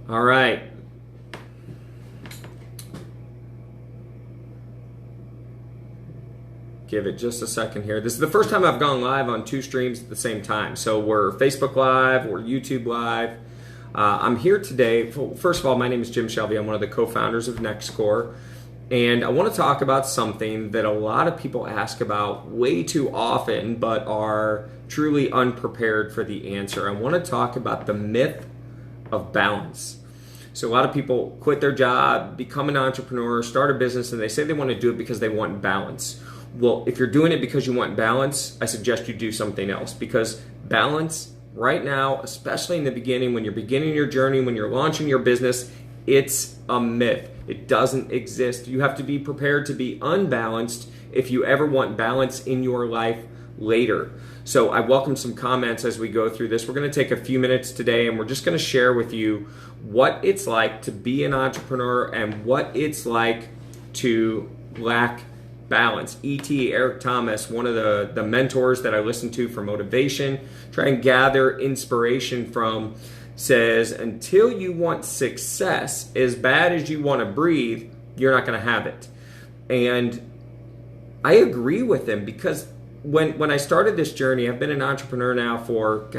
All right. Give it just a second here. This is the first time I've gone live on two streams at the same time. So we're Facebook Live, we're YouTube Live. I'm here today. First of all, my name is Jim Shelby. I'm one of the co-founders of NextCore. And I want to talk about something that a lot of people ask about way too often, but are truly unprepared for the answer. I want to talk about the myth of balance. So a lot of people quit their job, become an entrepreneur, start a business, and they say they want to do it because they want balance. Well, if you're doing it because you want balance, I suggest you do something else, because balance right now, especially in the beginning, when you're beginning your journey, when you're launching your business, it's a myth. It doesn't exist. You have to be prepared to be unbalanced if you ever want balance in your life later. So I welcome some comments as we go through this. We're going to take a few minutes today and we're just going to share with you what it's like to be an entrepreneur and what it's like to lack balance. E.T. Eric Thomas, one of the mentors that I listen to for motivation, try and gather inspiration from, says, until you want success as bad as you want to breathe, you're not going to have it. And I agree with him, because when I started this journey, I've been an entrepreneur now for,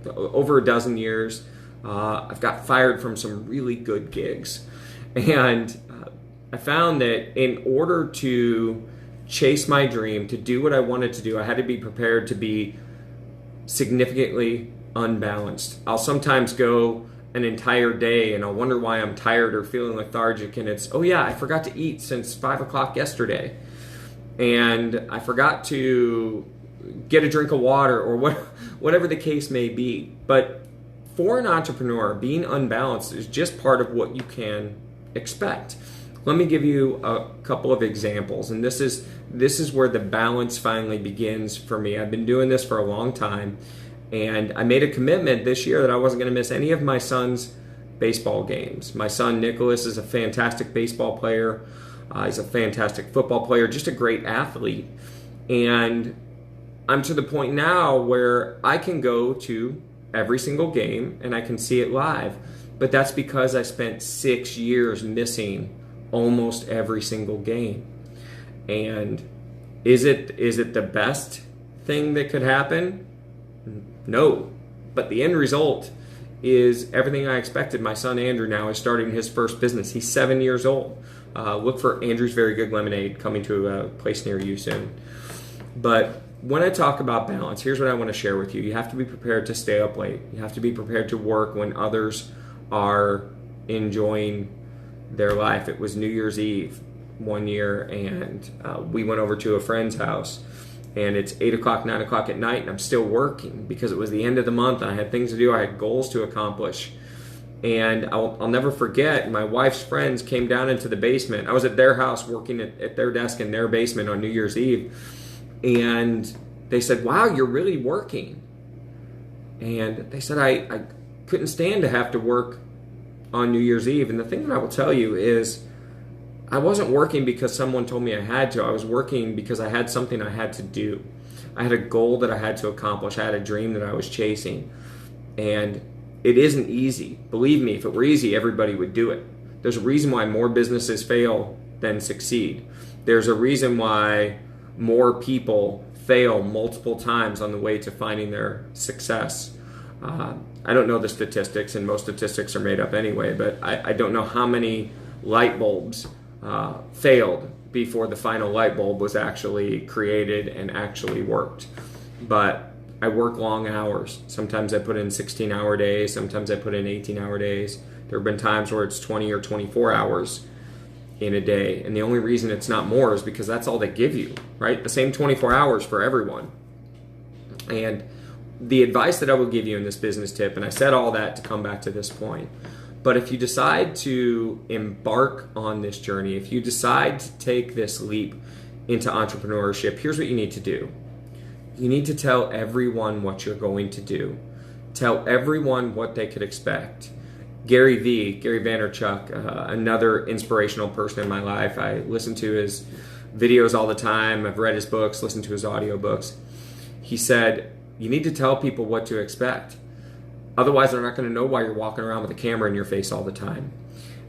over a dozen years. I've got fired from some really good gigs. And I found that in order to chase my dream, to do what I wanted to do, I had to be prepared to be significantly unbalanced. I'll sometimes go an entire day and I'll wonder why I'm tired or feeling lethargic, and it's, oh yeah, I forgot to eat since 5 o'clock yesterday, and I forgot to get a drink of water, or whatever the case may be. But for an entrepreneur, being unbalanced is just part of what you can expect. Let me give you a couple of examples, and this is where the balance finally begins for me. I've been doing this for a long time, and I made a commitment this year that I wasn't going to miss any of my son's baseball games. My son Nicholas is a fantastic baseball player. He's a fantastic football player, just a great athlete. And I'm to the point now where I can go to every single game and I can see it live. But that's because I spent 6 years missing almost every single game. And is it the best thing that could happen? No. But the end result is everything I expected. My son Andrew now is starting his first business. He's 7 years old. Look for Andrew's Very Good Lemonade coming to a place near you soon. But when I talk about balance, here's what I want to share with you. You have to be prepared to stay up late. You have to be prepared to work when others are enjoying their life. It was New Year's Eve one year, and we went over to a friend's house, and it's 8 o'clock, 9 o'clock at night, and I'm still working because it was the end of the month and I had things to do. I had goals to accomplish. And I'll never forget, my wife's friends came down into the basement. I was at their house working at their desk in their basement on New Year's Eve. And they said, wow, you're really working. And they said, I couldn't stand to have to work on New Year's Eve. And the thing that I will tell you is, I wasn't working because someone told me I had to. I was working because I had something I had to do. I had a goal that I had to accomplish. I had a dream that I was chasing. And it isn't easy. Believe me, if it were easy, everybody would do it. There's a reason why more businesses fail than succeed. There's a reason why more people fail multiple times on the way to finding their success. I don't know the statistics, and most statistics are made up anyway, but I don't know how many light bulbs failed before the final light bulb was actually created and actually worked. But I work long hours. Sometimes I put in 16-hour days. Sometimes I put in 18-hour days. There have been times where it's 20 or 24 hours in a day. And the only reason it's not more is because that's all they give you, right? The same 24 hours for everyone. And the advice that I will give you in this business tip, and I said all that to come back to this point, but if you decide to embark on this journey, if you decide to take this leap into entrepreneurship, here's what you need to do. You need to tell everyone what you're going to do. Tell everyone what they could expect. Gary Vaynerchuk, another inspirational person in my life. I listen to his videos all the time. I've read his books, listened to his audiobooks. He said, you need to tell people what to expect. Otherwise, they're not going to know why you're walking around with a camera in your face all the time.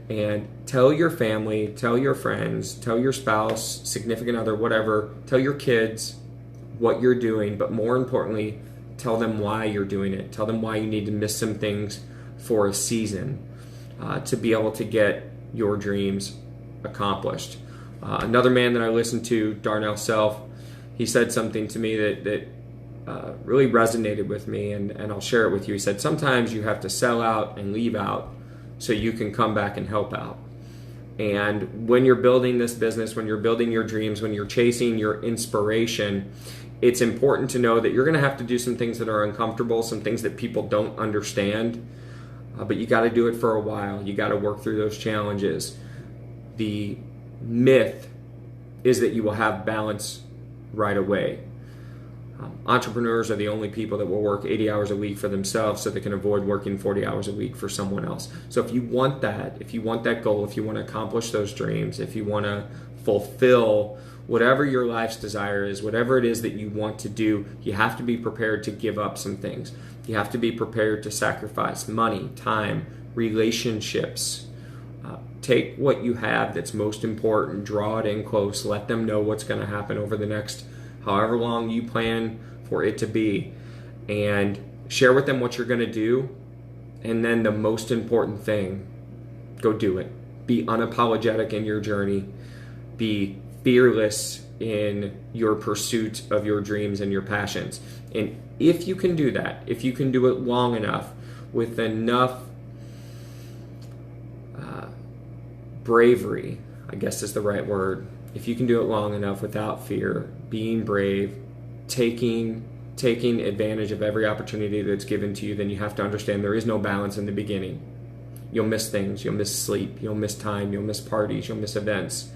And tell your family, tell your friends, tell your spouse, significant other, whatever, tell your kids what you're doing, but more importantly, tell them why you're doing it. Tell them why you need to miss some things for a season to be able to get your dreams accomplished. Another man that I listened to, Darnell Self, he said something to me that really resonated with me, and I'll share it with you. He said, sometimes you have to sell out and leave out so you can come back and help out. And when you're building this business, when you're building your dreams, when you're chasing your inspiration, it's important to know that you're going to have to do some things that are uncomfortable, some things that people don't understand, but you got to do it for a while. You got to work through those challenges. The myth is that you will have balance right away. Entrepreneurs are the only people that will work 80 hours a week for themselves so they can avoid working 40 hours a week for someone else. So if you want that goal, if you want to accomplish those dreams, if you want to fulfill whatever your life's desire is, whatever it is that you want to do, you have to be prepared to give up some things. You have to be prepared to sacrifice money, time, relationships. Take what you have that's most important, draw it in close, let them know what's going to happen over the next however long you plan for it to be, and share with them what you're going to do. And then the most important thing, go do it. Be unapologetic in your journey. Be fearless in your pursuit of your dreams and your passions. And if you can do that, if you can do it long enough, with enough bravery, I guess is the right word, if you can do it long enough without fear, being brave, taking advantage of every opportunity that's given to you, then you have to understand there is no balance in the beginning. You'll miss things, you'll miss sleep, you'll miss time, you'll miss parties, you'll miss events.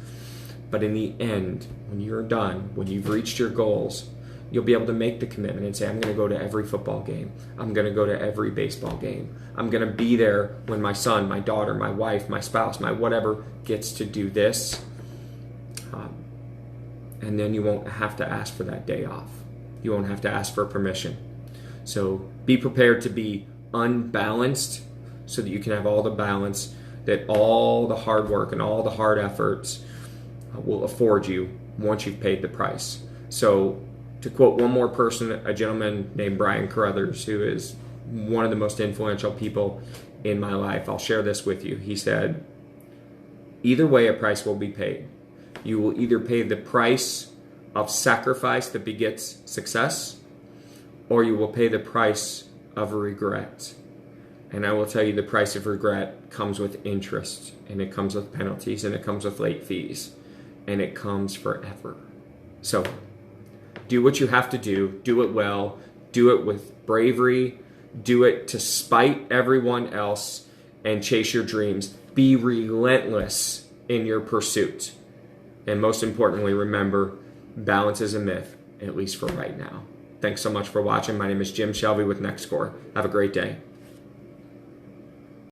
But in the end, when you're done, when you've reached your goals, you'll be able to make the commitment and say, I'm going to go to every football game. I'm going to go to every baseball game. I'm going to be there when my son, my daughter, my wife, my spouse, my whatever gets to do this. And then you won't have to ask for that day off. You won't have to ask for permission. So be prepared to be unbalanced so that you can have all the balance that all the hard work and all the hard efforts will afford you once you've paid the price. So to quote one more person, a gentleman named Brian Carruthers, who is one of the most influential people in my life, I'll share this with you. He said, either way, a price will be paid. You will either pay the price of sacrifice that begets success, or you will pay the price of regret. And I will tell you, the price of regret comes with interest, and it comes with penalties, and it comes with late fees, and it comes forever. So do what you have to do it well, do it with bravery, do it to spite everyone else, and chase your dreams. Be relentless in your pursuit. And most importantly, remember, balance is a myth, at least for right now. Thanks so much for watching. My name is Jim Shelby with NextScore. Have a great day.